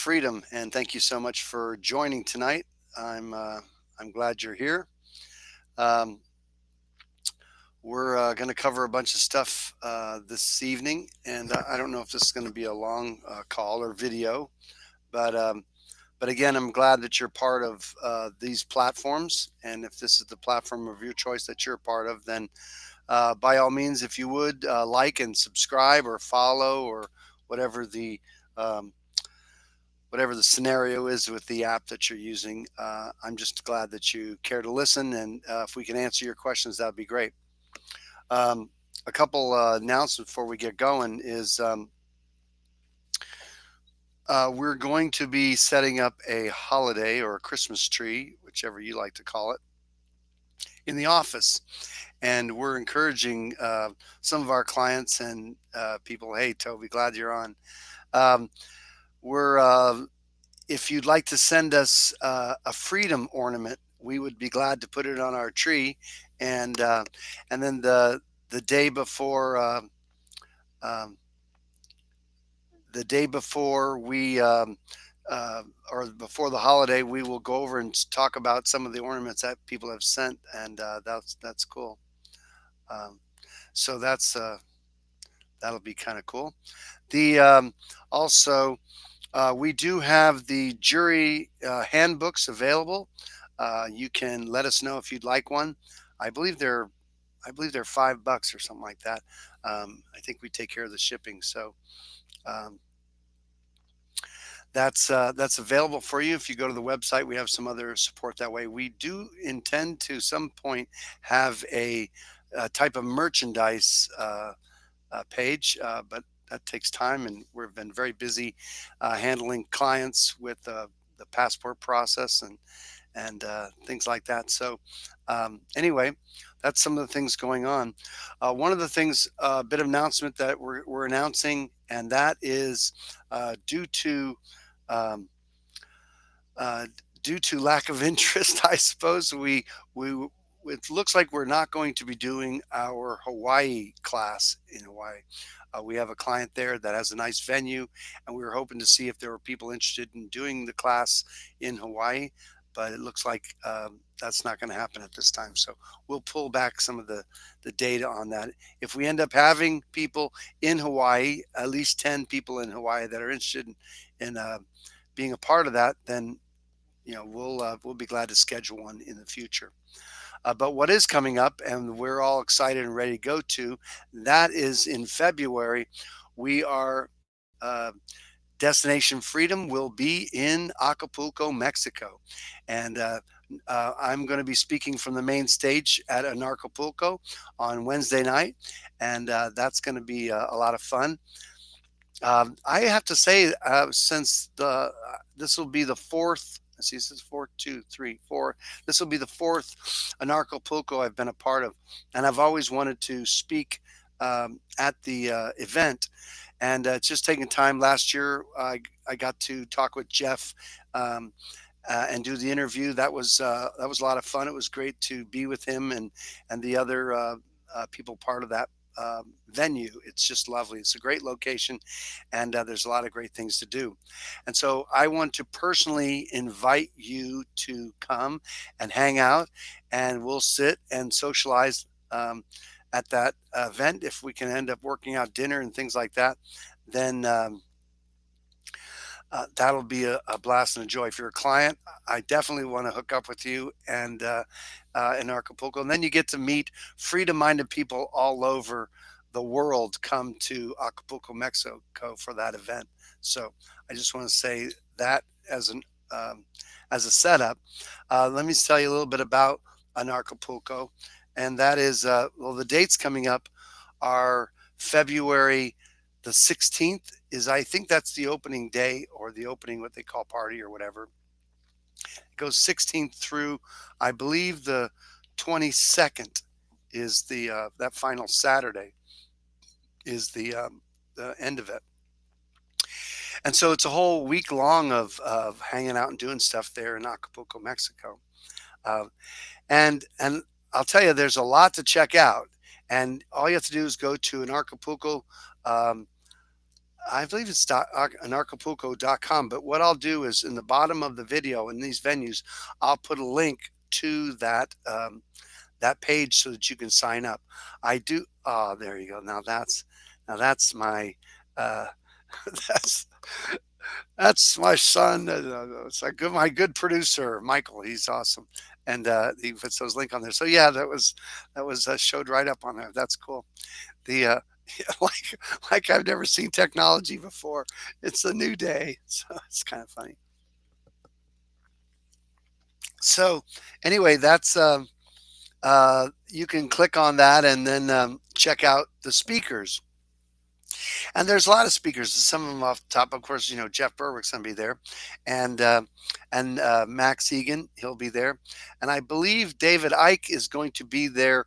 Freedom, and thank you so much for joining tonight. I'm glad you're here. Um, we're going to cover a bunch of stuff this evening, and I don't know if this is going to be a long call or video, but um, but again, I'm glad that you're part of these platforms, and if this is the platform of your choice that you're a part of, then by all means, if you would like and subscribe or follow or whatever the um, whatever the scenario is with the app that you're using. I'm just glad that you care to listen, and if we can answer your questions, that'd be great. Um, a couple announcements before we get going is we're going to be setting up a holiday or a Christmas tree, whichever you like to call it, in the office. And we're encouraging some of our clients and people, hey, Toby, glad you're on. Um, we're If you'd like to send us a freedom ornament, we would be glad to put it on our tree. And then the day before um, the day before we or before the holiday, we will go over and talk about some of the ornaments that people have sent, and that's cool. Um, so that'll be kind of cool. The Also, we do have the jury handbooks available. You can let us know if you'd like one. I believe they're I believe they're $5 or something like that. I think we take care of the shipping, so um, that's available for you. If you go to the website, we have some other support that way. We do intend to some point have a type of merchandise page, but that takes time, and we've been very busy handling clients with the passport process and things like that. So anyway, that's some of the things going on. One of the things, a bit of announcement that we're announcing, and that is due to um, uh, due to lack of interest, I suppose we it looks like we're not going to be doing our Hawaii class in Hawaii. We have a client there that has a nice venue, and we were hoping to see if there were people interested in doing the class in Hawaii, but it looks like that's not going to happen at this time. So we'll pull back some of the data on that. If we end up having people in Hawaii, at least 10 people in Hawaii that are interested in being a part of that, then we'll be glad to schedule one in the future. But what is coming up, and we're all excited and ready to go to, that is in February. We are Destination Freedom will be in Acapulco, Mexico, and I'm going to be speaking from the main stage at Anarchapulco on Wednesday night, and that's going to be a lot of fun. I have to say, since this will be the fourth. Let's see, this is 4, 2, 3, 4. This will be the fourth Anarchapulco I've been a part of, and I've always wanted to speak at the event, and it's just taking time. Last year, I got to talk with Jeff. And do the interview. That was a lot of fun. It was great to be with him and the other people part of that venue. It's just lovely. It's a great location, and there's a lot of great things to do. And so I want to personally invite you to come and hang out, and we'll sit and socialize at that event. If we can end up working out dinner and things like that, then that'll be a blast and a joy. If you're a client, I definitely want to hook up with you and in Acapulco. And then you get to meet freedom-minded people all over the world come to Acapulco, Mexico for that event. So I just want to say that as a setup. Let me tell you a little bit about Anarchapulco, and that is well, the dates coming up are February the 16th is, I think that's the opening day, or the opening, what they call party or whatever. It goes 16th through, I believe, the 22nd is that final Saturday is the end of it. And so it's a whole week long of hanging out and doing stuff there in Acapulco, Mexico. Uh, and I'll tell you, there's a lot to check out. And all you have to do is go to an Acapulco I believe it's anarchapulco.com. But what I'll do is in the bottom of the video in these venues, I'll put a link to that page so that you can sign up. I do. Oh, there you go. Now that's my uh, that's that's my son. It's a my good producer, Michael. He's awesome, and he puts those link on there. So yeah, that was showed right up on there. That's cool. The like I've never seen technology before. It's a new day, so it's kind of funny. So anyway, that's you can click on that and then check out the speakers. And there's a lot of speakers. Some of them off the top, of course, Jeff Berwick's going to be there, and Max Egan, he'll be there, and I believe David Icke is going to be there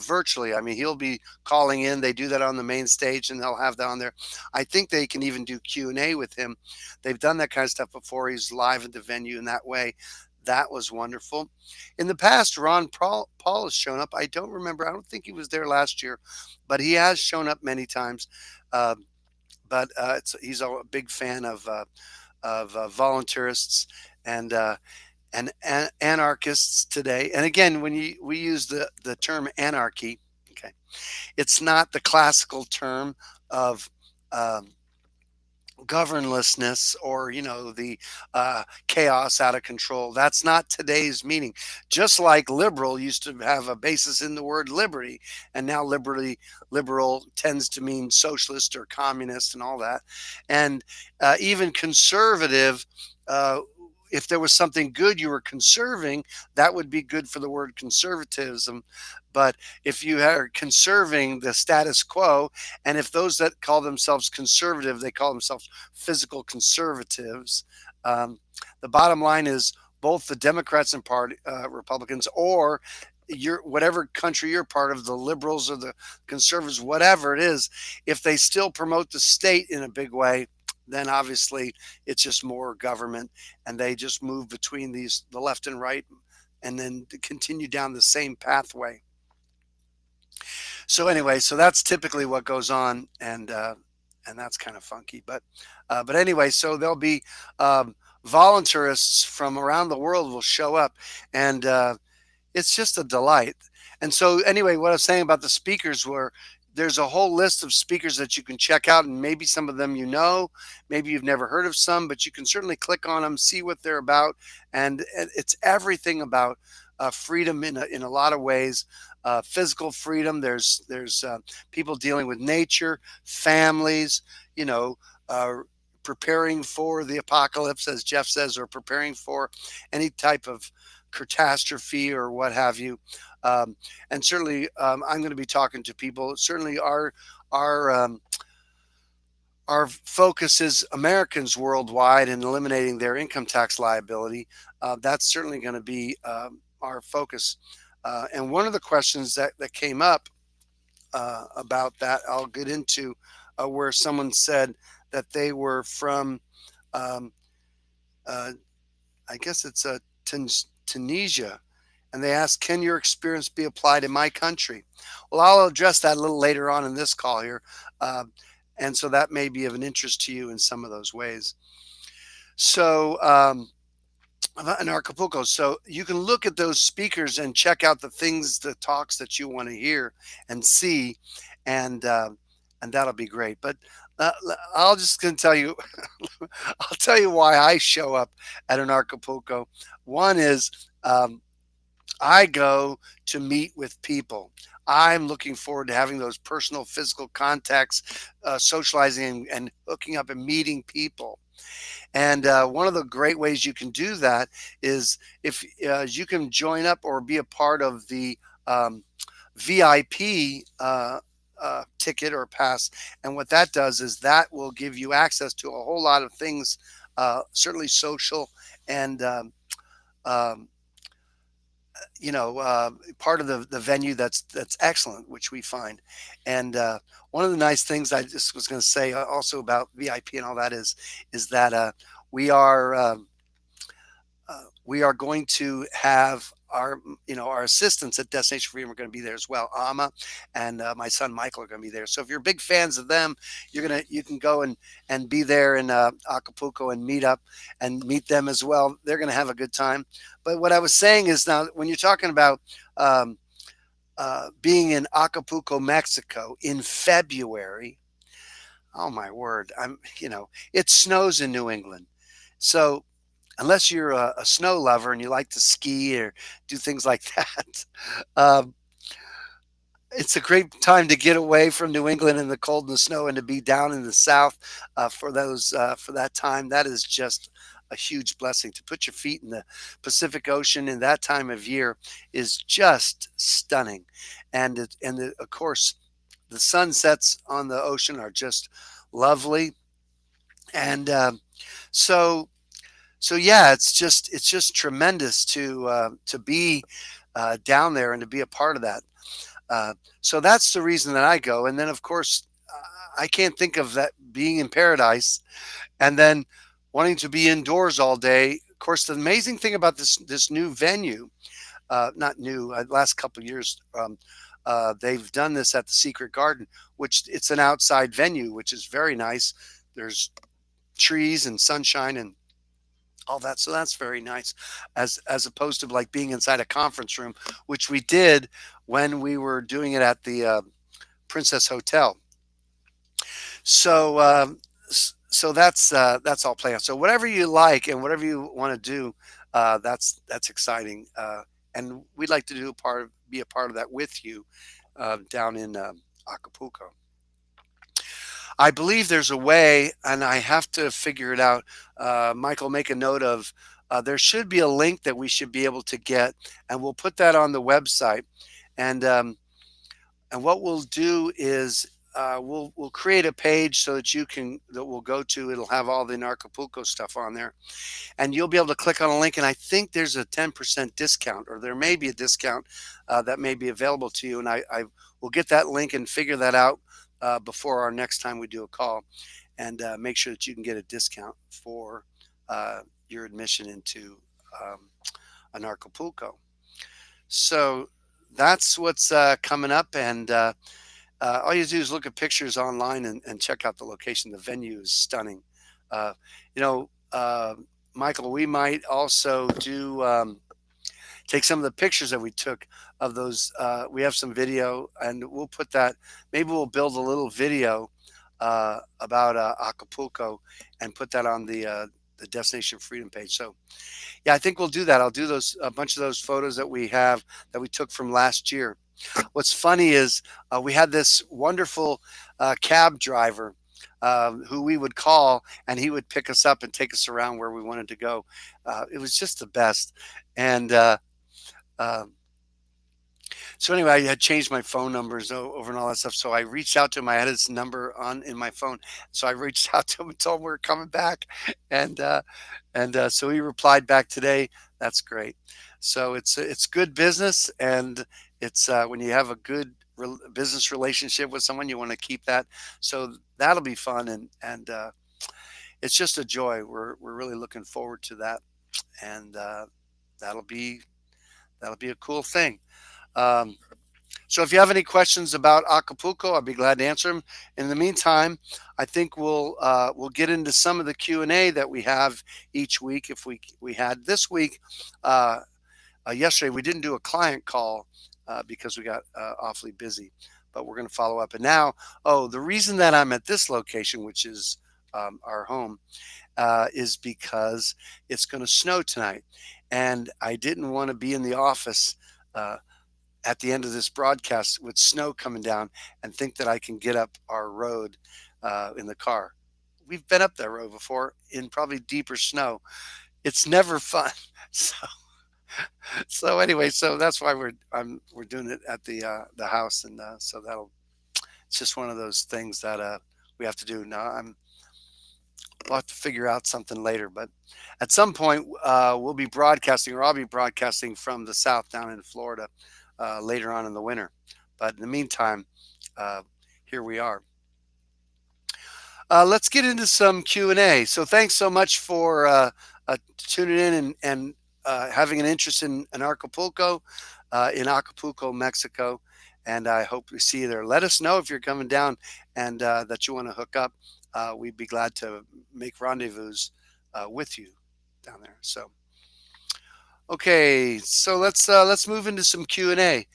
virtually. I mean, he'll be calling in. They do that on the main stage, and they'll have that on there. I think they can even do Q&A with him. They've done that kind of stuff before. He's live at the venue in that way. That was wonderful. In the past, Ron Paul has shown up. I don't remember. I don't think he was there last year, but he has shown up many times. Uh, but he's a big fan of voluntarists and anarchists today. And again, when we use the term anarchy, okay, it's not the classical term of um, governlessness or the chaos out of control. That's not today's meaning. Just like liberal used to have a basis in the word liberty, and now liberal tends to mean socialist or communist and all that. And even conservative, if there was something good you were conserving, that would be good for the word conservatism. But if you are conserving the status quo, and if those that call themselves conservative, they call themselves physical conservatives, um, the bottom line is both the Democrats and Republicans, or whatever country you're part of, the liberals or the conservatives, whatever it is, if they still promote the state in a big way, then obviously it's just more government, and they just move between the left and right, and then continue down the same pathway. So anyway, so that's typically what goes on, and that's kind of funky. But anyway, so there'll be voluntarists from around the world will show up, and it's just a delight. And so anyway, what I was saying about the speakers were there's a whole list of speakers that you can check out, and maybe some of them maybe you've never heard of some, but you can certainly click on them, see what they're about, and it's everything about freedom in a lot of ways. Physical freedom. There's people dealing with nature, families, you know, uh, preparing for the apocalypse, as Jeff says, or preparing for any type of catastrophe or what have you. And certainly, I'm going to be talking to people. Certainly, our our focus is Americans worldwide and eliminating their income tax liability. That's certainly going to be our focus. And one of the questions that came up about that, I'll get into, where someone said that they were from, um, uh, I guess it's Tunisia, and they asked, "Can your experience be applied in my country?" Well, I'll address that a little later on in this call here, uh, and so that may be of an interest to you in some of those ways. So. In Acapulco. So you can look at those speakers and check out the talks that you want to hear and see, and that'll be great. But I'll just gonna tell you, I'll tell you why I show up at an Acapulco. One is I go to meet with people. I'm looking forward to having those personal, physical contacts, socializing and hooking up and meeting people. And one of the great ways you can do that is if you can join up or be a part of the VIP ticket or pass. And what that does is that will give you access to a whole lot of things, certainly social and um, part of the venue that's excellent, which we find. And one of the nice things I just was going to say also about VIP and all that is that we are we are going to have our assistants at Destination Freedom are going to be there as well. Ama and my son Michael are going to be there. So if you're big fans of them, you can go and be there in Acapulco and meet up and meet them as well. They're going to have a good time. But what I was saying is, now when you're talking about um, being in Acapulco, Mexico in February, oh my word, it snows in New England. So unless you're a snow lover and you like to ski or do things like that, um, it's a great time to get away from New England and the cold and the snow and to be down in the South for that time. That is just a huge blessing. To put your feet in the Pacific Ocean in that time of year is just stunning, of course the sunsets on the ocean are just lovely, and so yeah, it's just tremendous to be down there and to be a part of that. So that's the reason that I go. And then, of course, I can't think of that being in paradise and then wanting to be indoors all day. Of course, the amazing thing about this new venue, not new, last couple of years, they've done this at the Secret Garden, which it's an outside venue, which is very nice. There's trees and sunshine and all that, so that's very nice, as opposed to like being inside a conference room, which we did when we were doing it at the Princess Hotel. So so that's all planned. So whatever you like and whatever you want to do, that's exciting, and we'd like to be a part of that with you down in Acapulco. I believe there's a way, and I have to figure it out. Michael, make a note of. There should be a link that we should be able to get, and we'll put that on the website. And what we'll do is we'll create a page so that we'll go to. It'll have all the Anarchapulco stuff on there, and you'll be able to click on a link. And I think there's a 10% discount, or there may be a discount that may be available to you. And I will get that link and figure that out before our next time we do a call, and make sure that you can get a discount for your admission into um, Anarchapulco. So that's what's coming up, and all you do is look at pictures online and check out the location. The venue is stunning. Uh, you know, uh, Michael, we might also do. Take some of the pictures that we took of those. We have some video, and we'll put that. Maybe we'll build a little video about Acapulco and put that on the Destination Freedom page. So yeah, I think we'll do that. I'll do a bunch of those photos that we took from last year. What's funny is we had this wonderful cab driver who we would call, and he would pick us up and take us around where we wanted to go. It was just the best, and. Um, so anyway, I had changed my phone numbers over and all that stuff. So I reached out to him. I had his number on in my phone. So I reached out to him and told him we were coming back, and so he replied back today. That's great. So it's good business, and it's when you have a good business relationship with someone, you want to keep that. So that'll be fun, and it's just a joy. We're really looking forward to that, and that'll be that'll be a cool thing. Um, so if you have any questions about Acapulco, I'll be glad to answer them. In the meantime, I think we'll get into some of the Q&A that we have each week. If we had this week, yesterday we didn't do a client call because we got awfully busy, but we're going to follow up. And now, the reason that I'm at this location, which is our home, is because it's going to snow tonight, and I didn't want to be in the office at the end of this broadcast with snow coming down and think that I can get up our road in the car. We've been up that road before in probably deeper snow. It's never fun. So anyway, so that's why we're doing it at the house, and so it's just one of those things that we have to do. Now we'll have to figure out something later, but at some point we'll be broadcasting, or I'll be broadcasting from the South down in Florida later on in the winter. But in the meantime, uh, here we are. Let's get into some Q&A. So thanks so much for tuning in and having an interest in Acapulco, Mexico, and I hope we see you there. Let us know if you're coming down and that you want to hook up. We'd be glad to make rendezvous with you down there. So, okay, so let's move into some Q&A,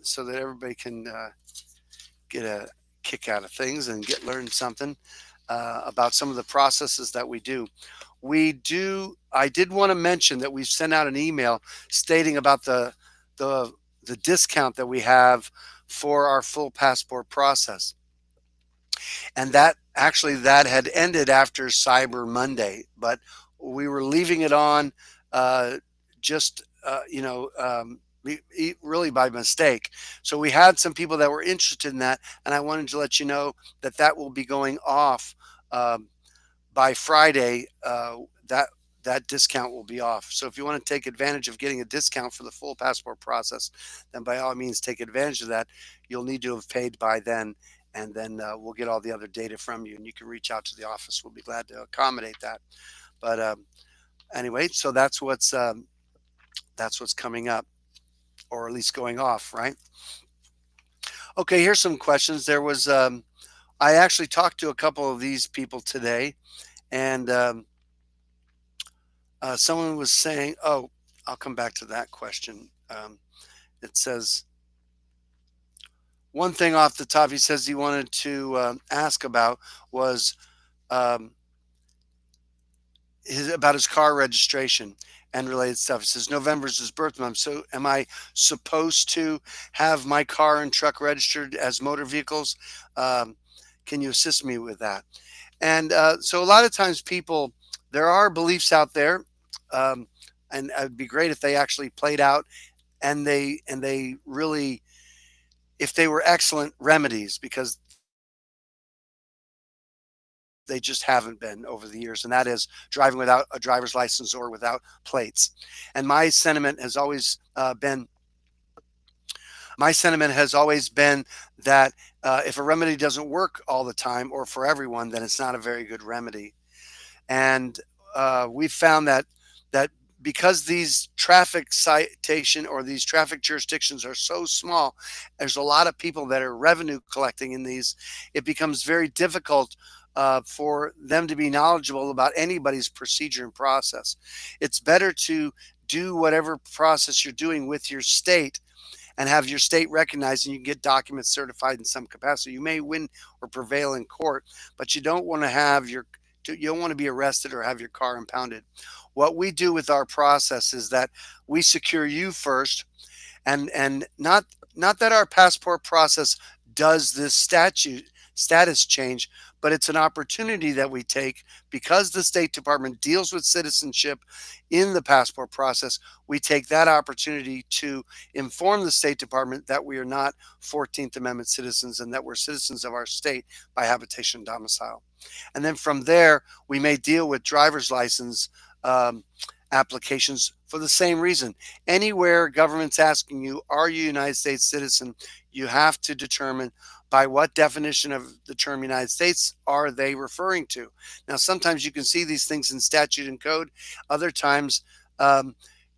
so that everybody can get a kick out of things and get learn something about some of the processes that we do. I did want to mention that we've sent out an email stating about the the discount that we have for our full passport process, and that had ended after Cyber Monday, but we were leaving it on, uh, just really by mistake. So we had some people that were interested in that, and I wanted to let you know that that will be going off. Um, by Friday, that that discount will be off. So if you want to take advantage of getting a discount for the full passport process, then by all means take advantage of that. You'll need to have paid by then, and then we'll get all the other data from you, and you can reach out to the office. We'll be glad to accommodate that. But anyway, so that's what's coming up, or at least going off, right? Okay, here's some questions. I actually talked to a couple of these people today, and someone was saying, oh, I'll come back to that question. It says, one thing off the top, he says he wanted to ask about was um, about his car registration and related stuff. He says November's his birth month. So am I supposed to have my car and truck registered as motor vehicles? Um, can you assist me with that? And so a lot of times there are beliefs out there, um, and it'd be great if they actually played out, and they really, if they were excellent remedies, because they just haven't been over the years, and that is driving without a driver's license or without plates. And my sentiment has always been that if a remedy doesn't work all the time or for everyone, then it's not a very good remedy. And we found that because these traffic citation or these traffic jurisdictions are so small, there's a lot of people that are revenue collecting in these. It becomes very difficult for them to be knowledgeable about anybody's procedure and process. It's better to do whatever process you're doing with your state and have your state recognized, and you can get documents certified in some capacity. You may win or prevail in court, but you don't want to you don't want to be arrested or have your car impounded. What we do with our process is that we secure you first, and not that our passport process does this status change, but it's an opportunity that we take because the State Department deals with citizenship in the passport process. We take that opportunity to inform the State Department that we are not 14th Amendment citizens and that we're citizens of our state by habitation and domicile. And then from there, we may deal with driver's license um, applications for the same reason. Anywhere government's asking you, are you a United States citizen? You have to determine by what definition of the term United States are they referring to. Now, sometimes you can see these things in statute and code. Other times,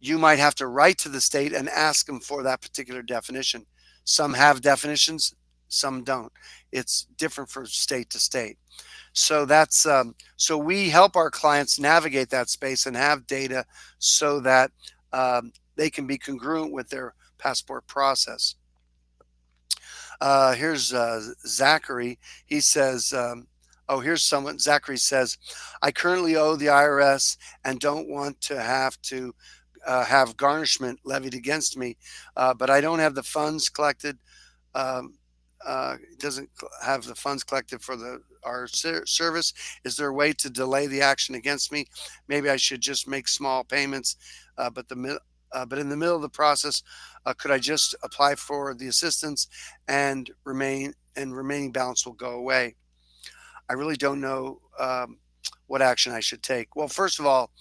you might have to write to the state and ask them for that particular definition. Some have definitions, some don't. It's different from state to state. So so we help our clients navigate that space and have data so that they can be congruent with their passport process. Here's Zachary. He says, oh, here's someone. Zachary says, I currently owe the IRS and don't want to have garnishment levied against me, but I don't have the funds collected. Um, doesn't have the funds collected for our service. Is there a way to delay the action against me? Maybe I should just make small payments, but in the middle of the process, could I just apply for the assistance and remaining balance will go away? I really don't know what action I should take. Well, first of all,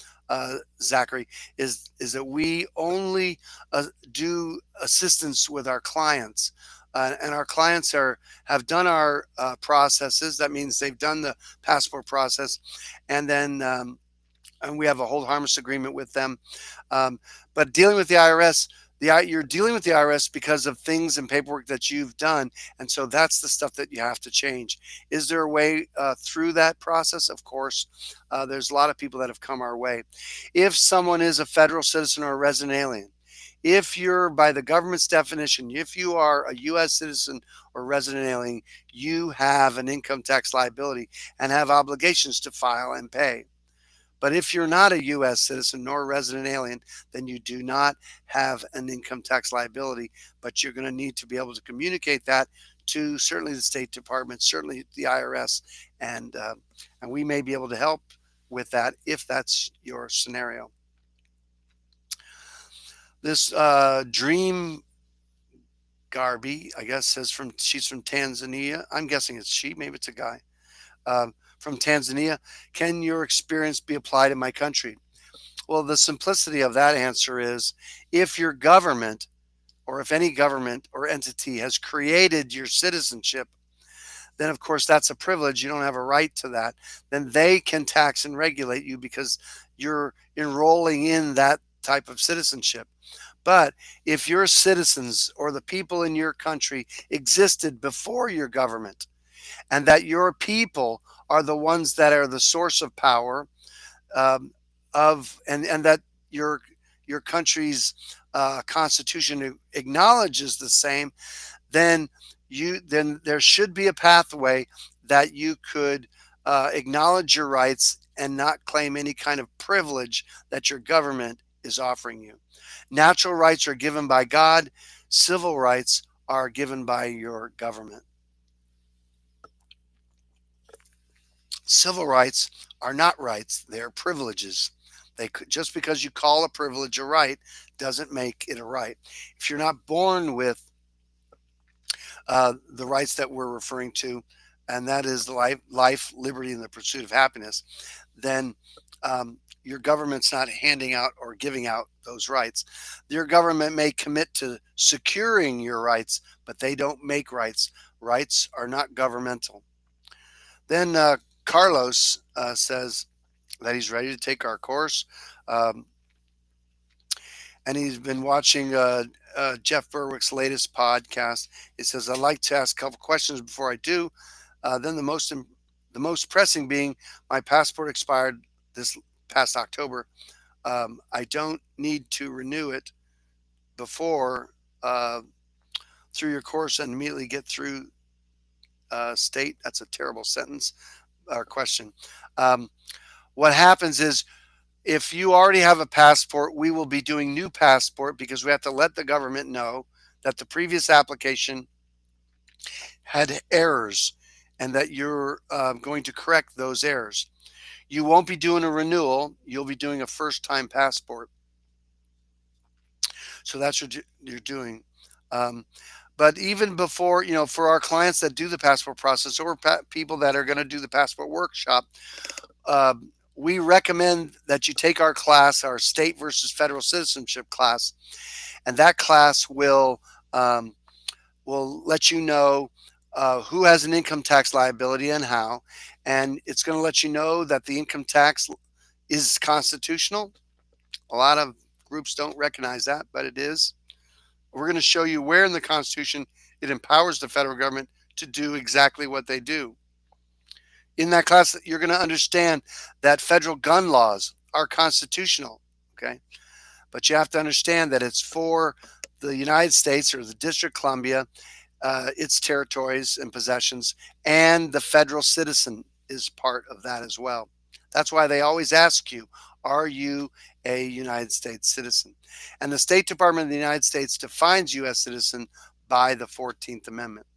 Zachary, is that we only do assistance with our clients. And our clients have done our processes. That means they've done the passport process, and then and we have a hold harmless agreement with them. Um, but dealing with the IRS, you're dealing with the IRS because of things and paperwork that you've done, and so that's the stuff that you have to change. Is there a way through that process? Of course, there's a lot of people that have come our way. If someone is a federal citizen or a resident alien, if you're by the government's definition, if you are a U.S. citizen or resident alien, you have an income tax liability and have obligations to file and pay. But if you're not a U.S. citizen nor a resident alien, then you do not have an income tax liability. But you're going to need to be able to communicate that to certainly the State Department, certainly the IRS, and we may be able to help with that if that's your scenario. This Dream Garby, I guess, says she's from Tanzania. I'm guessing it's she, maybe it's a guy. From Tanzania, can your experience be applied in my country? Well, the simplicity of that answer is if your government or if any government or entity has created your citizenship, then of course that's a privilege. You don't have a right to that. Then they can tax and regulate you because you're enrolling in that type of citizenship. But if your citizens or the people in your country existed before your government, and that your people are the ones that are the source of power, um, and that your country's constitution acknowledges the same, then there should be a pathway that you could acknowledge your rights and not claim any kind of privilege that your government is offering you. Natural rights are given by God. Civil rights are given by your government. Civil rights are not rights, they're privileges. They could, just because you call a privilege a right doesn't make it a right. If you're not born with the rights that we're referring to, and that is life, liberty, and the pursuit of happiness, then your government's not handing out or giving out those rights. Your government may commit to securing your rights, but they don't make rights. Rights are not governmental. Then Carlos says that he's ready to take our course. Um, and he's been watching Jeff Berwick's latest podcast. He says, I'd like to ask a couple questions before I do. Then the most pressing being my passport expired this past October. I don't need to renew it before through your course and immediately get through state. That's a terrible sentence or question. Um, what happens is if you already have a passport, we will be doing new passport because we have to let the government know that the previous application had errors and that you're going to correct those errors. You won't be doing a renewal. You'll be doing a first time passport. So that's what you're doing. Um, but even before, for our clients that do the passport process or people that are going to do the passport workshop, we recommend that you take our class, our state versus federal citizenship class, and that class will let you know who has an income tax liability and how, and it's going to let you know that the income tax is constitutional. A lot of groups don't recognize that, but it is. We're going to show you where in the Constitution it empowers the federal government to do exactly what they do. In that class, you're going to understand that federal gun laws are constitutional, okay? But you have to understand that it's for the United States or the District of Columbia, its territories and possessions, and the federal citizen is part of that as well. That's why they always ask you, are you a United States citizen? And the State Department of the United States defines U.S. citizen by the 14th Amendment.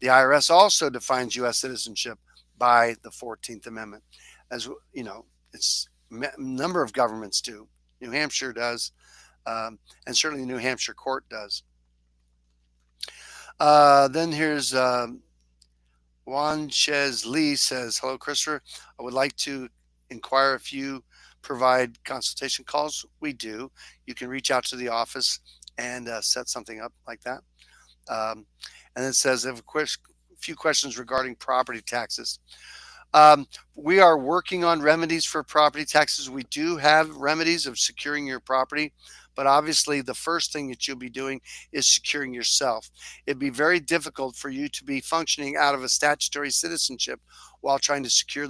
The IRS also defines U.S. citizenship by the 14th Amendment. As you know, it's a number of governments do. New Hampshire does, and certainly the New Hampshire court does. Then here's Juan Chez Lee says, hello, Christopher. I would like to inquire if you provide consultation calls. We do. You can reach out to the office and set something up like that. And it says, I have a few questions regarding property taxes. Um, we are working on remedies for property taxes. We do have remedies of securing your property, but obviously the first thing that you'll be doing is securing yourself. It'd be very difficult for you to be functioning out of a statutory citizenship while trying to secure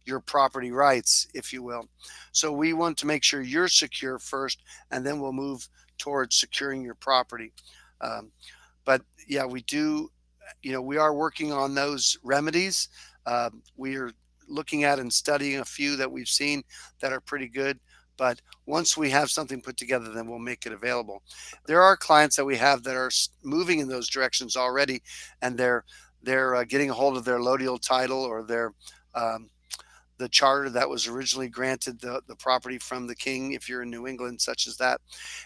your property rights, if you will. So we want to make sure you're secure first, and then we'll move towards securing your property. Um, but yeah, we do, we are working on those remedies. We are looking at and studying a few that we've seen that are pretty good. But once we have something put together, then we'll make it available. There are clients that we have that are moving in those directions already, and they're getting a hold of their lodial title or their the charter that was originally granted the property from the king, if you're in New England, such as that.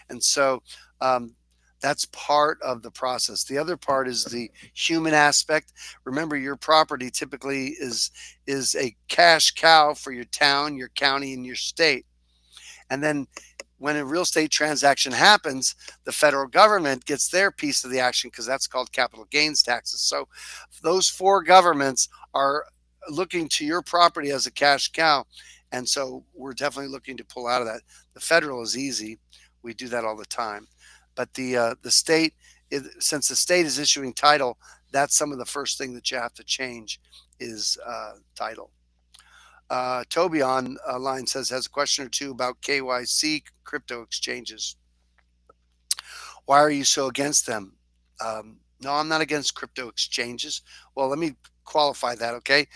And so um, that's part of the process. The other part is the human aspect. Remember, your property typically is a cash cow for your town, your county, and your state. And then when a real estate transaction happens, the federal government gets their piece of the action because that's called capital gains taxes. So those four governments are looking to your property as a cash cow. And so we're definitely looking to pull out of that. The federal is easy. We do that all the time. But the state, since the state is issuing title, that's some of the first thing that you have to change is title. Toby on line says has a question or two about KYC crypto exchanges. Why are you so against them? No, I'm not against crypto exchanges. Well, let me qualify that, okay?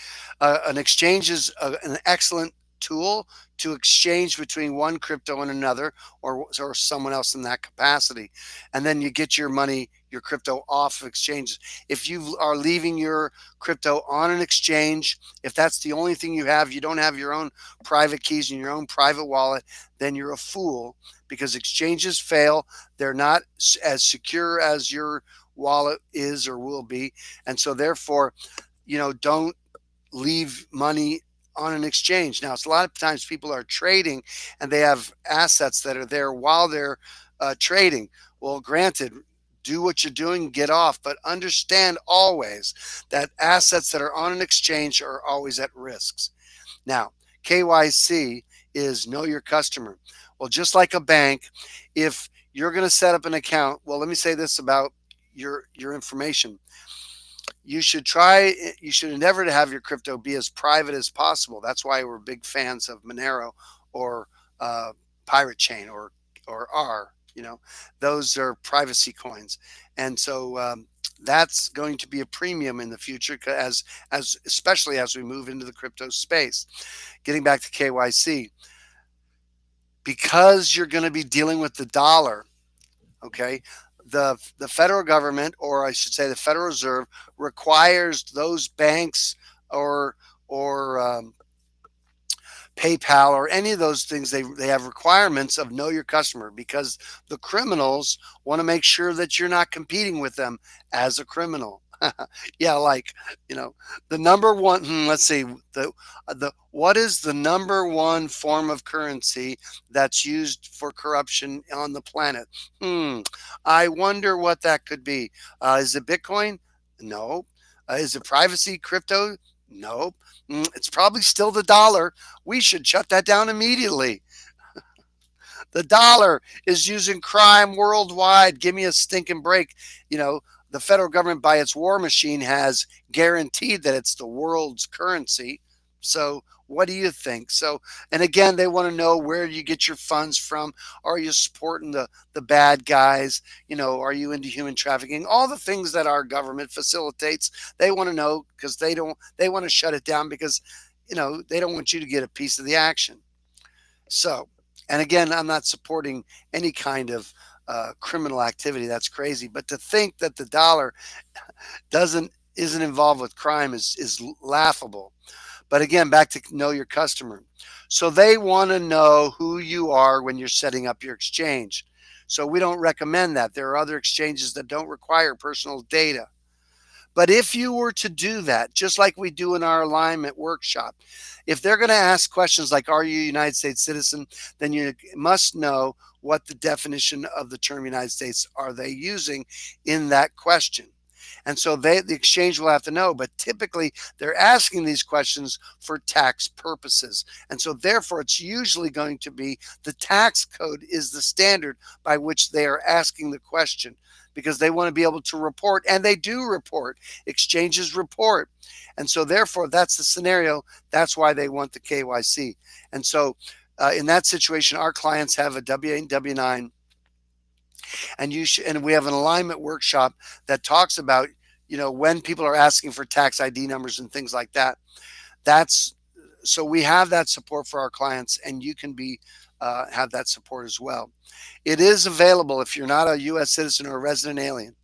An exchange is an excellent tool to exchange between one crypto and another, or someone else in that capacity. And then you get your money, your crypto off of exchanges. If you are leaving your crypto on an exchange, if that's the only thing you have, you don't have your own private keys and your own private wallet, then you're a fool because exchanges fail. They're not as secure as your wallet is or will be. And so therefore, don't leave money on an exchange. Now, it's a lot of times people are trading and they have assets that are there while they're trading. Well, granted, do what you're doing, get off, but understand always that assets that are on an exchange are always at risks. Now, KYC is know your customer. Well, just like a bank, if you're going to set up an account, well, let me say this about your information. You should endeavor to have your crypto be as private as possible. That's why we're big fans of Monero or Pirate Chain or R. Those are privacy coins, and so that's going to be a premium in the future as especially as we move into the crypto space. Getting back to KYC, because you're going to be dealing with the dollar, okay? The federal government, or I should say the Federal Reserve, requires those banks or PayPal or any of those things, they have requirements of know your customer because the criminals want to make sure that you're not competing with them as a criminal. Yeah, like, the number one, let's see, what is the number one form of currency that's used for corruption on the planet? I wonder what that could be. Is it Bitcoin? No. Is it privacy crypto? No. It's probably still the dollar. We should shut that down immediately. The dollar is using crime worldwide. Give me a stinking break. The federal government, by its war machine, has guaranteed that it's the world's currency. So what do you think? So, and again, they want to know where you get your funds from. Are you supporting the bad guys? Are you into human trafficking? All the things that our government facilitates, they want to know because they want to shut it down because, they don't want you to get a piece of the action. So, and again, I'm not supporting any kind of criminal activity. That's crazy. But to think that the dollar isn't involved with crime is laughable. But again, back to know your customer. So they want to know who you are when you're setting up your exchange. So we don't recommend that. There are other exchanges that don't require personal data. But if you were to do that, just like we do in our alignment workshop, if they're going to ask questions like, are you a United States citizen? Then you must know what the definition of the term United States are they using in that question. And so the exchange will have to know, but typically they're asking these questions for tax purposes. And so therefore it's usually going to be the tax code is the standard by which they are asking the question, because they want to be able to report, and they do report. Exchanges report. And so therefore that's the scenario. That's why they want the KYC. And so in that situation, our clients have a W-8 and W-9, and we have an alignment workshop that talks about, when people are asking for tax ID numbers and things like that. That's so we have that support for our clients, and you can be have that support as well. It is available if you're not a U.S. citizen or a resident alien,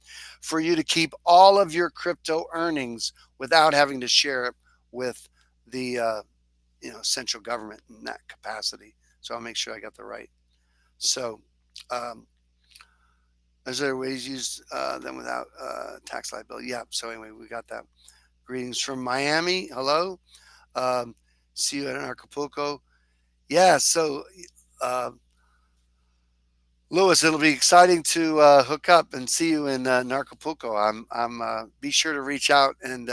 for you to keep all of your crypto earnings without having to share it with the central government in that capacity. So I'll make sure I got the right. So um, is there ways to use them without tax liability? Yeah. So anyway, we got that. Greetings from Miami. Hello. Um, See you at Anarchapulco. Yeah. So uh, Louis, it'll be exciting to hook up and see you in Anarchapulco. I'm be sure to reach out, and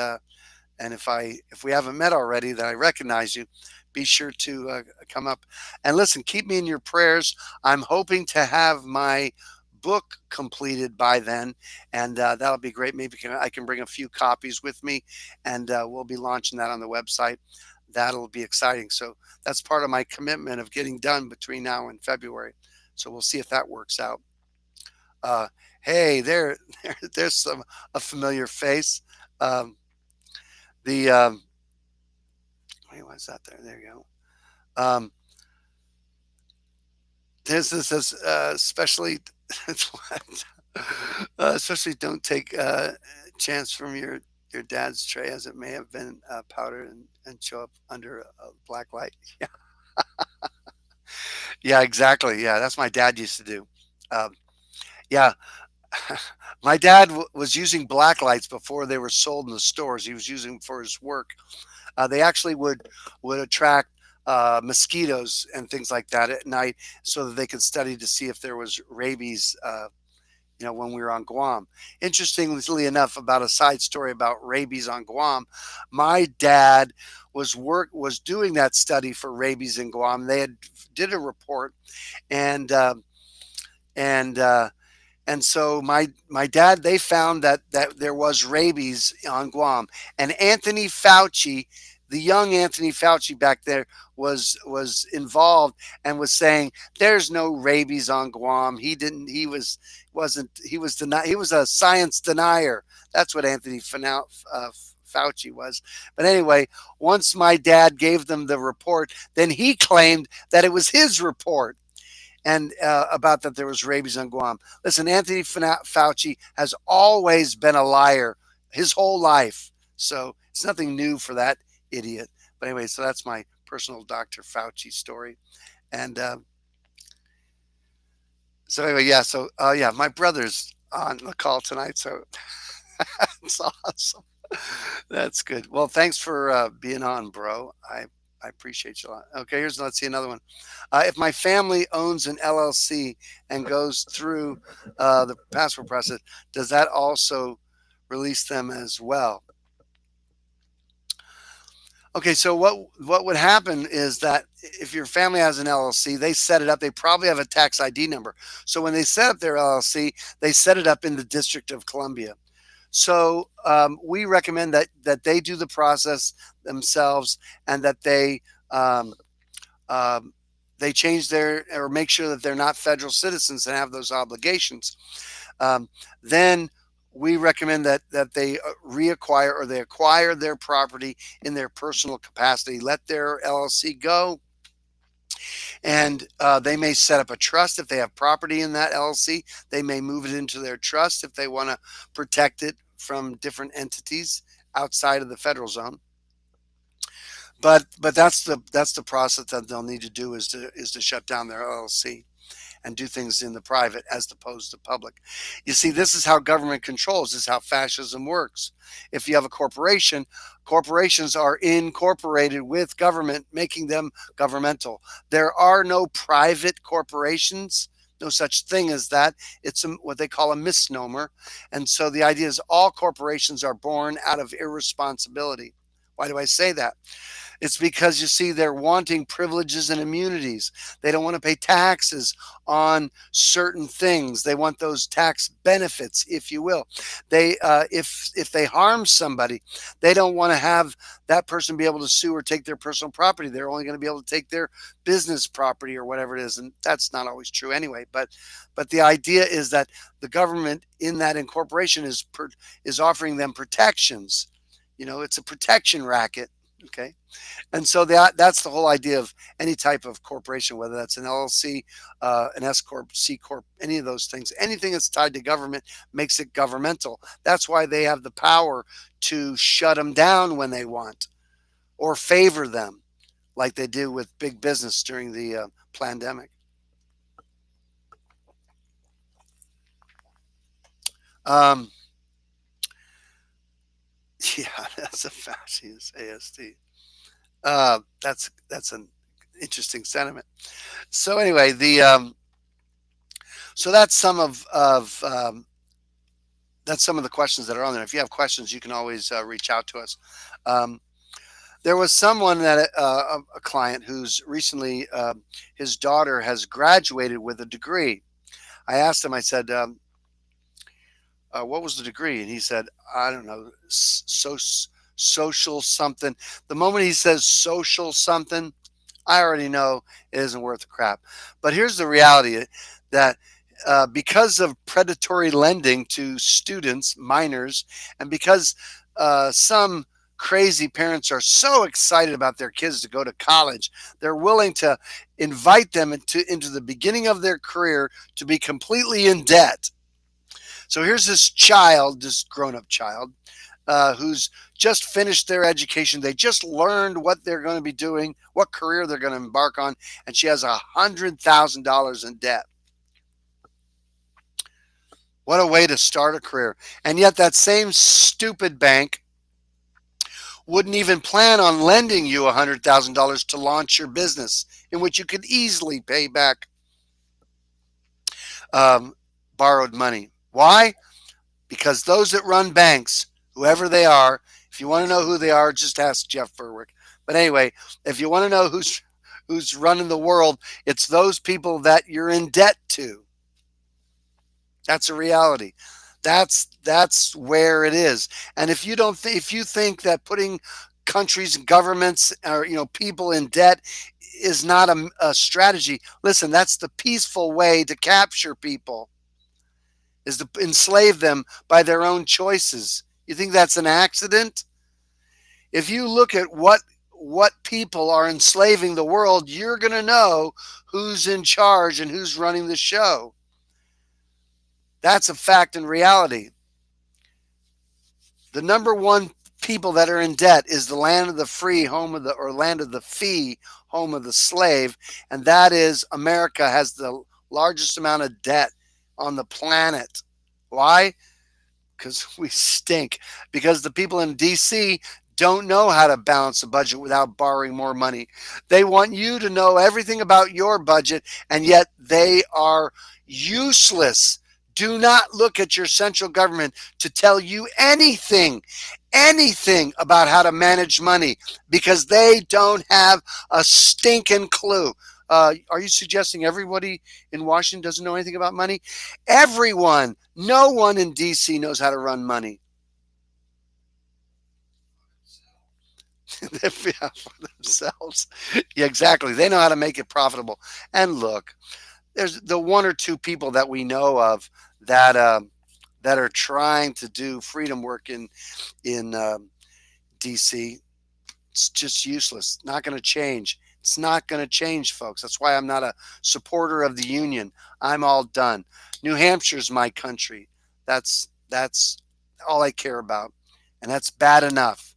if we haven't met already, that I recognize you, be sure to come up and listen. Keep me in your prayers. I'm hoping to have my book completed by then, and that'll be great. Maybe I can bring a few copies with me, and we'll be launching that on the website. That'll be exciting. So that's part of my commitment of getting done between now and February. So we'll see if that works out. Uh, hey, there's a familiar face. Um, the wait, what's that there? There you go. This is especially especially don't take a chance from your dad's tray, as it may have been powdered and show up under a black light. Yeah, yeah, exactly. Yeah, that's my dad used to do. Um, yeah, my dad was using black lights before they were sold in the stores. He was using them for his work. They actually would attract mosquitoes and things like that at night, so that they could study to see if there was rabies. When we were on Guam. Interestingly enough, about a side story about rabies on Guam, my dad was doing that study for rabies in Guam. They had did a report, and and and so my dad, they found that there was rabies on Guam, and Anthony Fauci, the young Anthony Fauci back there, was involved and was saying there's no rabies on Guam. He didn't. He wasn't. He was he was a science denier. That's what Anthony Fauci was. But anyway, once my dad gave them the report, then he claimed that it was his report, and about that there was rabies on Guam. Listen, Anthony Fauci has always been a liar his whole life. So it's nothing new for that idiot. But anyway, so that's my personal Dr. Fauci story. And so anyway, yeah. So yeah, my brother's on the call tonight. So that's awesome. That's good. Well, thanks for being on, bro. I appreciate you a lot. Okay, let's see another one. If my family owns an LLC and goes through the passport process, does that also release them as well? Okay, so what would happen is that if your family has an LLC, they set it up. They probably have a tax ID number. So when they set up their LLC, they set it up in the District of Columbia. So we recommend that they do the process themselves, and that they change their, or make sure that they're not federal citizens and have those obligations. Then we recommend that they reacquire, or they acquire their property in their personal capacity. Let their LLC go, and they may set up a trust if they have property in that LLC. They may move it into their trust if they want to protect it from different entities outside of the federal zone. But that's the process that they'll need to do, is to shut down their LLC and do things in the private as opposed to public. You see, this is how government controls. This is how fascism works. If you have a corporation, corporations are incorporated with government, making them governmental. There are no private corporations. no such thing as that. It's what they call a misnomer. And so the idea is all corporations are born out of irresponsibility. Why do I say that? It's because, you see, they're wanting privileges and immunities. They don't want to pay taxes on certain things. They want those tax benefits, if you will. If they harm somebody, they don't want to have that person be able to sue or take their personal property. They're only going to be able to take their business property or whatever it is, and that's not always true anyway. But the idea is that the government in that incorporation is offering them protections. It's a protection racket. Okay. And so that's the whole idea of any type of corporation, whether that's an LLC, an S corp, C corp, any of those things. Anything that's tied to government makes it governmental. That's why they have the power to shut them down when they want, or favor them, like they do with big business during the pandemic. Um, yeah, that's a fascist ASD. That's an interesting sentiment. So anyway, the so that's some of the questions that are on there. If you have questions, you can always reach out to us. Um, there was someone that a client who's recently his daughter has graduated with a degree. I asked him. I said, "What was the degree?" And he said, "I don't know, social something." The moment he says social something, I already know it isn't worth the crap. But here's the reality that because of predatory lending to students, minors, and because some crazy parents are so excited about their kids to go to college, they're willing to invite them into the beginning of their career to be completely in debt. So here's this child, this grown up child, who's just finished their education. They just learned what they're going to be doing, what career they're going to embark on, and she has $100,000 in debt. What a way to start a career. And yet that same stupid bank wouldn't even plan on lending you $100,000 to launch your business, in which you could easily pay back um, borrowed money. Why? Because those that run banks, whoever they are, if you want to know who they are, just ask Jeff Furwick. But anyway, if you want to know who's running the world, it's those people that you're in debt to. That's a reality. That's where it is. And if you don't if you think that putting countries, governments, or people in debt is not a strategy, listen, that's the peaceful way to capture people, is to enslave them by their own choices. You think that's an accident? If you look at what people are enslaving the world, you're going to know who's in charge and who's running the show. That's a fact and reality. The number one people that are in debt is the land of the free, or land of the fee, home of the slave, and that is America has the largest amount of debt on the planet. Why? Because we stink. Because the people in DC don't know how to balance a budget without borrowing more money. They want you to know everything about your budget, and yet they are useless. Do not look at your central government to tell you anything about how to manage money, because they don't have a stinking clue. Are you suggesting everybody in Washington doesn't know anything about money? Everyone. No one in DC knows how to run money. For themselves. Yeah, exactly. They know how to make it profitable. And look, there's the one or two people that we know of that that are trying to do freedom work in DC. It's just useless. Not going to change. It's not going to change, folks. That's why I'm not a supporter of the union. I'm all done. New Hampshire's my country. That's all I care about, and that's bad enough.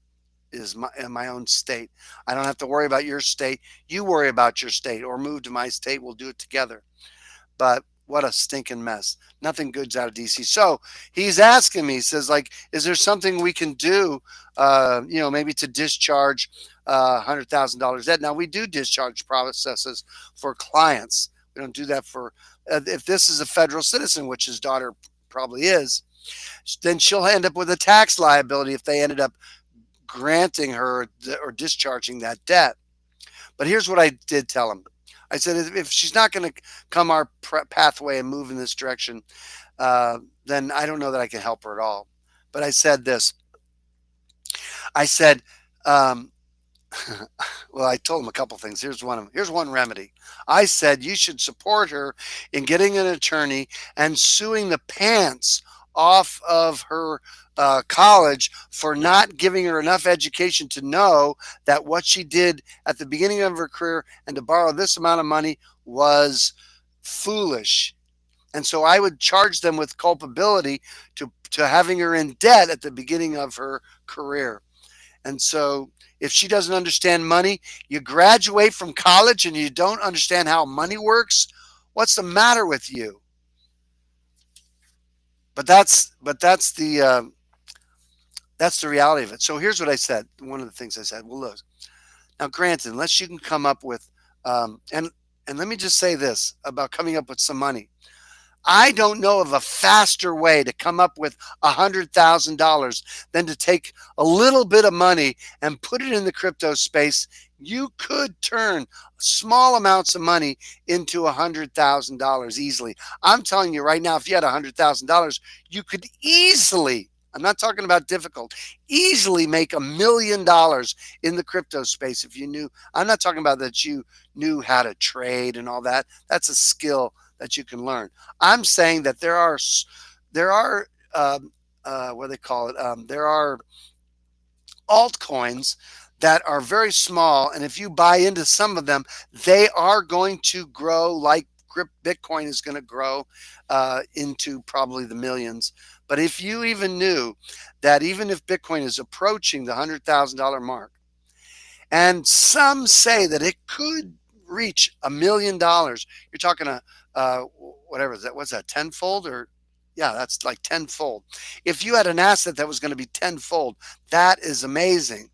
Is my own state. I don't have to worry about your state. You worry about your state, or move to my state. We'll do it together. But what a stinking mess. Nothing good's out of DC. So he's asking me, he says, like, is there something we can do, maybe to discharge $100,000 debt? Now, we do discharge processes for clients. We don't do that for, if this is a federal citizen, which his daughter probably is, then she'll end up with a tax liability if they ended up granting her or discharging that debt. But here's what I did tell him. I said, if she's not going to come our pathway and move in this direction, then I don't know that I can help her at all. But I said this. I said, um, well, I told him a couple things. Here's one remedy. I said you should support her in getting an attorney and suing the pants off of her college for not giving her enough education to know that what she did at the beginning of her career and to borrow this amount of money was foolish. And so I would charge them with culpability to having her in debt at the beginning of her career. And so if she doesn't understand money, you graduate from college and you don't understand how money works, what's the matter with you? But that's the reality of it. So here's what I said. One of the things I said, well, look, now granted, unless you can come up with, and let me just say this about coming up with some money. I don't know of a faster way to come up with $100,000 than to take a little bit of money and put it in the crypto space. You could turn small amounts of money into $100,000 easily. I'm telling you right now, if you had $100,000, you could easily, I'm not talking about difficult, easily make $1 million in the crypto space if you knew. I'm not talking about that you knew how to trade and all that. That's a skill that you can learn. I'm saying that there are what do they call it? There are altcoins that are very small, and if you buy into some of them, they are going to grow like Bitcoin is going to grow into probably the millions. But if you even knew that even if Bitcoin is approaching the $100,000 mark, and some say that it could reach $1 million, you're talking whatever is that? What's that? Tenfold or? Yeah, that's like tenfold. If you had an asset that was going to be tenfold, that is amazing.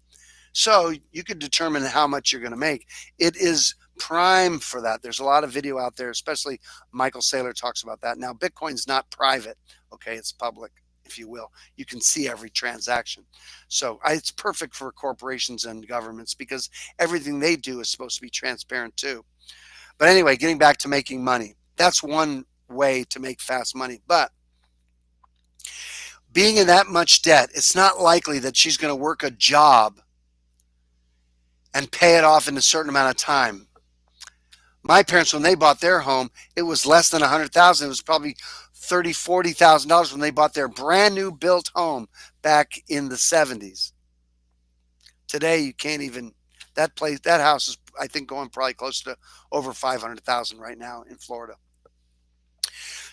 So you could determine how much you're going to make. It is prime for that. There's a lot of video out there, especially Michael Saylor talks about that. Now, Bitcoin's not private. Okay, it's public, if you will. You can see every transaction. So it's perfect for corporations and governments because everything they do is supposed to be transparent too. But anyway, getting back to making money. That's one way to make fast money. But being in that much debt, it's not likely that she's going to work a job and pay it off in a certain amount of time. My parents, when they bought their home, it was less than $100,000. It was probably $30,000, $40,000 when they bought their brand new built home back in the 70s. Today, you can't even, that house is, I think, going probably close to over $500,000 right now in Florida.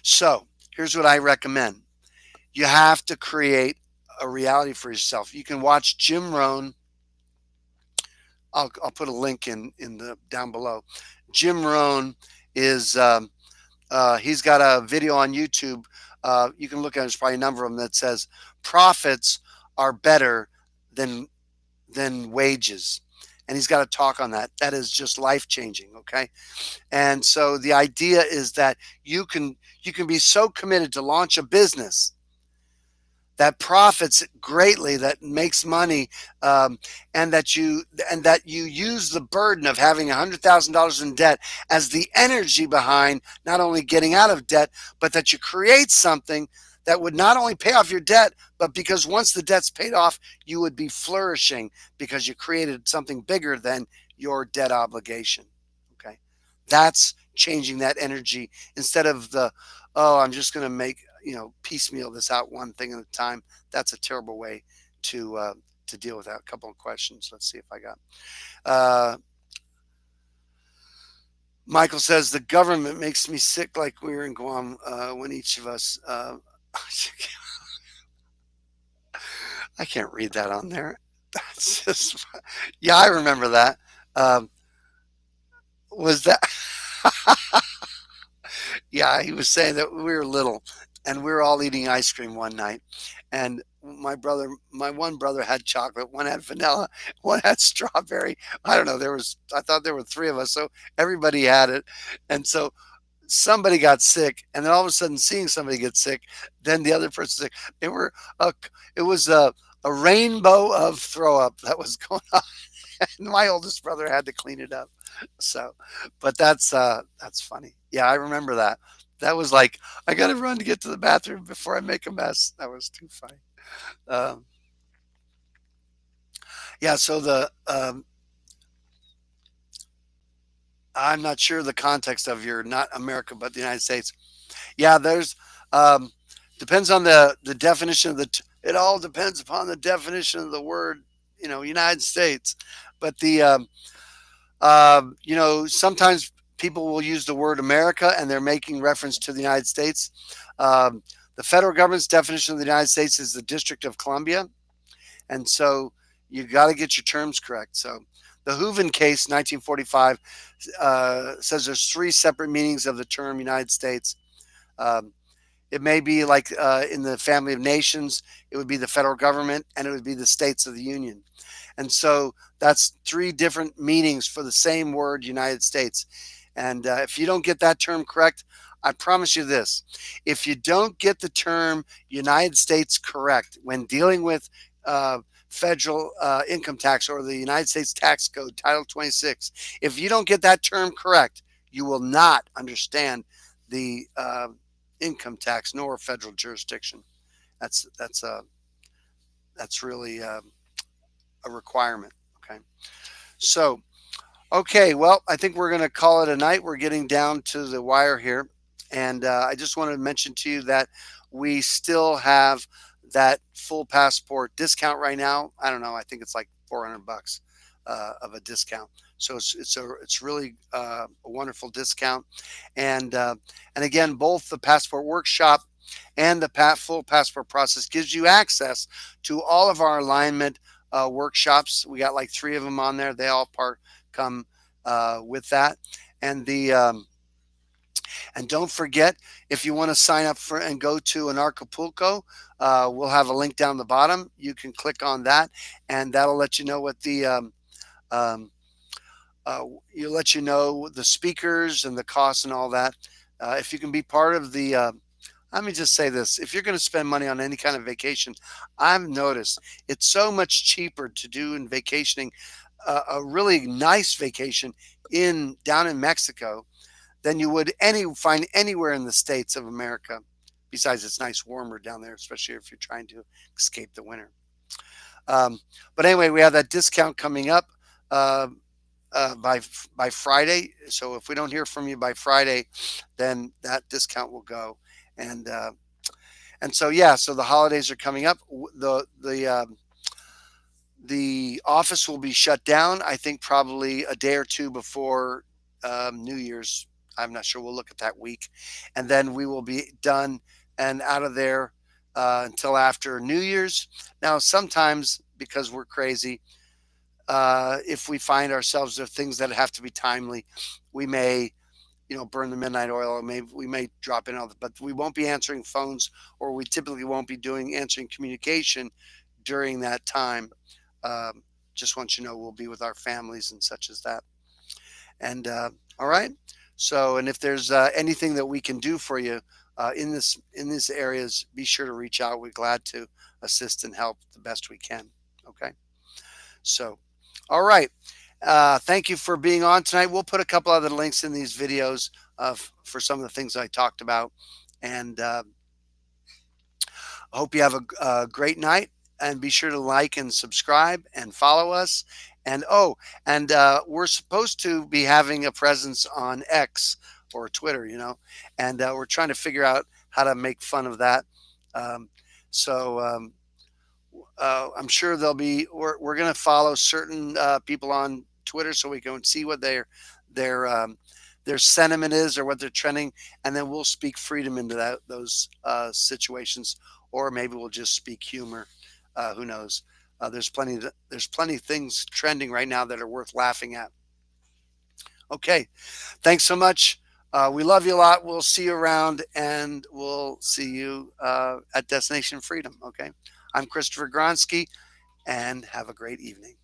So here's what I recommend. You have to create a reality for yourself. You can watch Jim Rohn. I'll put a link in the down below. Jim Rohn is he's got a video on YouTube. You can look at it. There's probably a number of them that says profits are better than wages, and he's got a talk on that. That is just life changing. Okay, and so the idea is that you can be so committed to launch a business that profits greatly, that makes money, and that you use the burden of having $100,000 in debt as the energy behind not only getting out of debt, but that you create something that would not only pay off your debt, but because once the debt's paid off, you would be flourishing because you created something bigger than your debt obligation. Okay, that's changing that energy instead of oh, I'm just going to make, piecemeal this out one thing at a time. That's a terrible way to deal with that. A couple of questions. Let's see if I got. Michael says the government makes me sick like we were in Guam when each of us. I can't read that on there. That's just. Yeah, I remember that. Was that? Yeah, he was saying that we were little and we were all eating ice cream one night. And my one brother had chocolate, one had vanilla, one had strawberry. I don't know. I thought there were three of us. So everybody had it. And so somebody got sick, and then all of a sudden seeing somebody get sick, then the other person sick. They were a, it was a rainbow of throw up that was going on. And my oldest brother had to clean it up. So, but that's funny. Yeah, I remember that. That was like, I got to run to get to the bathroom before I make a mess. That was too funny. Um, yeah, so I'm not sure the context of your not America, but the United States. Yeah, there's um, depends on the definition of it all depends upon the definition of the word, United States. But sometimes people will use the word America and they're making reference to the United States. Um, the federal government's definition of the United States is the District of Columbia. And so you got to get your terms correct. So the Hooven case, 1945, says there's three separate meanings of the term United States. Um, it may be like in the family of nations, it would be the federal government and it would be the states of the union. And so that's three different meanings for the same word, United States. And if you don't get that term correct, I promise you this: if you don't get the term United States correct when dealing with uh, federal income tax or the United States tax code, Title 26, if you don't get that term correct, you will not understand the income tax nor federal jurisdiction. That's really a requirement. Okay, so okay, well, I think we're going to call it a night. We're getting down to the wire here. And I just wanted to mention to you that we still have that full passport discount right now. I don't know. I think it's like $400 of a discount. So it's really a wonderful discount. And again, both the passport workshop and the full passport process gives you access to all of our alignment workshops. We got like 3 of them on there. They all come with that. And and don't forget, if you want to sign up for and go to Anarchapulco, we'll have a link down the bottom. You can click on that, and that'll let you know what um, you'll let you know the speakers and the costs and all that. If you can be part of let me just say this: if you're going to spend money on any kind of vacation, I've noticed it's so much cheaper to do in vacationing a really nice vacation down in Mexico than you would find anywhere in the states of America. Besides, it's nice warmer down there, especially if you're trying to escape the winter. Um, but anyway, we have that discount coming up uh, by Friday. So if we don't hear from you by Friday, then that discount will go. And and so yeah, so the holidays are coming up. The office will be shut down, I think, probably a day or two before New Year's. I'm not sure. We'll look at that week. And then we will be done and out of there until after New Year's. Now, sometimes because we're crazy, if we find ourselves there things that have to be timely, we may, burn the midnight oil, or we may drop in all, but we won't be answering phones, or we typically won't be answering communication during that time. Um, just want you to know we'll be with our families and such as that. And all right. So, and if there's anything that we can do for you in these areas, be sure to reach out. We're glad to assist and help the best we can. Okay. So, all right. Thank you for being on tonight. We'll put a couple other links in these videos for some of the things I talked about. And I hope you have a great night, and be sure to like and subscribe and follow us. And we're supposed to be having a presence on X or Twitter, and we're trying to figure out how to make fun of that. Um, so I'm sure we're going to follow certain people on Twitter so we can see what their their sentiment is or what they're trending, and then we'll speak freedom into those situations, or maybe we'll just speak humor. Who knows? There's plenty of things trending right now that are worth laughing at. Okay, thanks so much. We love you a lot. We'll see you around, and we'll see you at Destination Freedom. Okay, I'm Christopher Gronsky, and have a great evening.